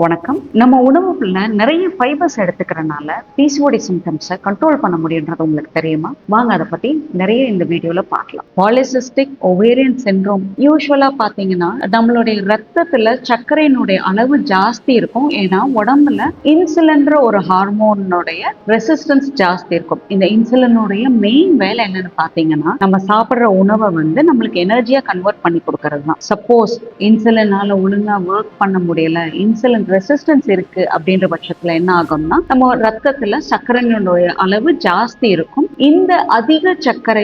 வணக்கம். நம்ம உணவுக்குள்ள நிறைய ஃபைபர்ஸ் எடுத்துக்கிறனால பிசிஓடி சிம்டம்ஸை கண்ட்ரோல் பண்ண முடியுன்றது உங்களுக்கு தெரியுமா? வாங்க அதை பத்தி நிறைய இந்த வீடியோல பார்க்கலாம். பாலிசிஸ்டிக் ஒவேரியன் சிண்ட்ரோம் யூஸ்வலா பாத்தீங்கன்னா நம்மளுடைய ரத்தத்துல சர்க்கரையினுடைய அளவு ஜாஸ்தி இருக்கும். ஏன்னா உடம்புல இன்சுலின்ற ஒரு ஹார்மோனுடைய ரெசிஸ்டன்ஸ் ஜாஸ்தி இருக்கும். இந்த இன்சுலினுடைய மெயின் வேலை என்னன்னு பாத்தீங்கன்னா நம்ம சாப்பிடுற உணவை நம்மளுக்கு எனர்ஜியா கன்வெர்ட் பண்ணி கொடுக்கறது தான். சப்போஸ் இன்சுலினால ஒழுங்கா ஒர்க் பண்ண முடியல, இன்சுலின் ரெசிஸ்டன்ஸ் இருக்கு அப்படின்ற பட்சத்துல என்ன ஆகும்னா நம்ம ரத்தத்துல சர்க்கரையினுடைய அளவு ஜாஸ்தி இருக்கும். இந்த அதிக சர்க்கரை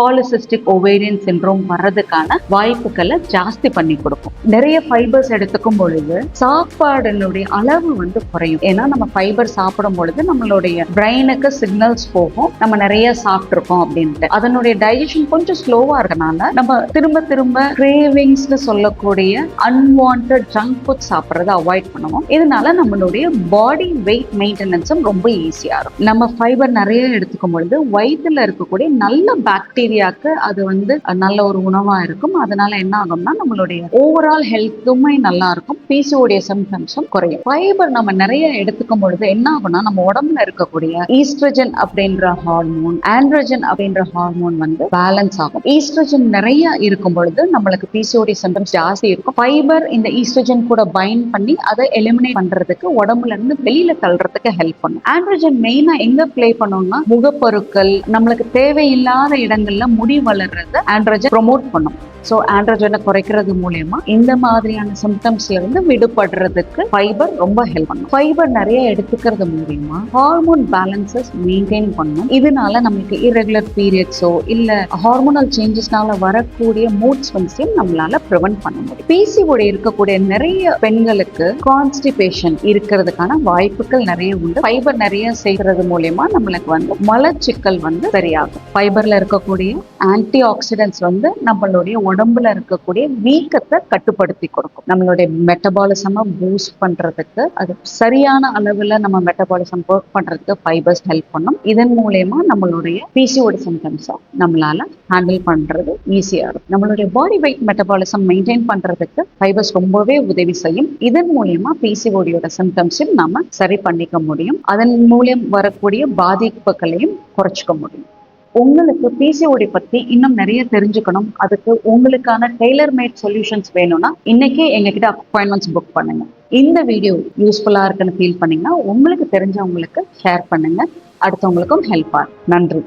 பாலிசிஸ்டிக் ஓவேரியன் சிண்ட்ரோம் வர்றதுக்கான வாய்ப்புகளை ஜாஸ்தி பண்ணி கொடுக்கும். நிறைய ஃபைபர்ஸ் எடுத்துக்கும் பொழுது சாப்பாடுனுடைய அளவு குறையும். ஏன்னா நம்ம ஃபைபர் சாப்பிடும் பொழுது நம்மளுடைய பிரெயினுக்கு சிக்னல்ஸ் போகும், நம்ம நிறைய சாப்பிட்டுருக்கோம் அப்படின்ட்டு. அதனுடைய டைஜஷன் கொஞ்சம் ஸ்லோவா இருக்கனால நம்ம திரும்ப திரும்ப கிரேவிங்ஸ் சொல்லக்கூடிய அன்வான்ட் ஜங்க் ஃபுட் சாப்பிட்றத அவாய்ட் பண்ணுவோம். இதனால நம்மளுடைய பாடி வெயிட் மெயின்டெனன்ஸும் ரொம்ப ஈஸியா இருக்கும். நம்ம ஃபைபர் நிறைய எடுத்துக்கும் பொழுது வயிற்றுல இருக்கக்கூடிய நல்ல பாக்டீரியாவுக்கு அது நல்ல ஒரு உணவா இருக்கும். அதனால என்ன ஆகும்னா நம்மளுடைய ஓவரால் ஹெல்த்துமே நல்லா இருக்கும், பிசிஓடி சிம்டம்ஸும் குறையும். ஃபைபர் நம்ம நிறைய எடுத்துக்கும் பொழுது என்ன ஆகும்னா நம்ம உடம்புல இருக்கக்கூடிய ஈஸ்ட்ரஜன் அப்படின்ற ஹார்மோன், ஆண்ட்ரோஜன் அப்படின்ற ஹார்மோன் பேலன்ஸ் ஆகும். ஈஸ்ட்ரஜன் நிறைய இருக்கும் பொழுது நம்மளுக்கு பிசிஓடி சிம்டம்ஸ் ஜாஸ்தி இருக்கும். ஃபைபர் இந்த ஈஸ்ட்ரஜன் கூட பைண்ட் பண்ணி அதை எலிமினேட் பண்றதுக்கு, உடம்புல இருந்து வெளியில தள்ளுறதுக்கு ஹெல்ப் பண்ணும். ஆண்ட்ரோஜன் மெயினா எங்க பிளே பண்ணும்னா முகப்பருக்கள், நம்மளுக்கு தேவையில்லாத இடங்கள்ல முடி வளர்றத ஆண்ட்ரோஜன் ப்ரொமோட் பண்ணும். ஸோ ஆண்ட்ரோஜனை குறைக்கிறது மூலயமா இந்த மாதிரியான சிம்டம்ஸ்ல இருந்து விடுபடுறதுக்கு ஃபைபர் ரொம்ப ஹெல்ப் பண்ணும். ஃபைபர் நிறைய எடுத்துக்கிறது மூலயமா ஹார்மோன் பேலன்சஸ் மெயின்டைன் பண்ணும். இதனால நமக்கு இரெகுலர் பீரியட்ஸோ இல்ல ஹார்மோனல் சேஞ்சஸ்னால வரக்கூடிய மூட் ஸ்விங்ஸையும் நம்மளால ப்ரிவென்ட் பண்ண முடியும். பிசிஓடி இருக்கக்கூடிய நிறைய பெண்களுக்கு கான்ஸ்டிபேஷன் இருக்கிறதுக்கான வாய்ப்புகள் நிறைய உண்டு. ஃபைபர் நிறைய சேர்க்கறது மூலயமா நம்மளுக்கு மலச்சிக்கல் சரியாகும். ஃபைபர்ல இருக்கக்கூடிய ஆன்டி ஆக்சிடென்ட்ஸ் நம்மளுடைய உடம்புல இருக்கக்கூடிய வீக்கத்தை கட்டுப்படுத்தி கொடுக்கும். நம்மளுடைய மெட்டபாலிசமை பூஸ்ட் பண்றதுக்கு, அது சரியான அளவுல நம்ம மெட்டபாலிசம் ஒர்க் பண்றதுக்கு ஃபைபர்ஸ் ஹெல்ப் பண்ணும். இதன் மூலயமா நம்மளுடைய பிசிஓடி சிம்டம்ஸை நம்மளால ஹேண்டில் பண்றது ஈஸியா இருக்கும். நம்மளுடைய பாடி வெயிட் மெட்டபாலிசம் மெயின்டைன் பண்றதுக்கு ஃபைபர்ஸ் ரொம்பவே உதவி செய்யும். இதன் மூலயமா பிசிஓடியோட சிம்டம்ஸையும் நம்ம சரி பண்ணிக்க முடியும். அதன் மூலம் வரக்கூடிய பாதிப்புகளையும் குறைச்சிக்க முடியும். உங்களுக்கு பிசிஓடி பத்தி இன்னும் நிறைய தெரிஞ்சுக்கணும், அதுக்கு உங்களுக்கான டெய்லர் மேட் சொல்யூஷன்ஸ் வேணும்னா இன்னைக்கே எங்ககிட்ட அப்பாயின்மெண்ட்ஸ் புக் பண்ணுங்க. இந்த வீடியோ யூஸ்ஃபுல்லா இருக்குன்னு ஃபீல் பண்ணீங்கன்னா உங்களுக்கு தெரிஞ்சவங்களுக்கு ஷேர் பண்ணுங்க, அடுத்தவங்களுக்கும் ஹெல்ப் ஆகும். நன்றி.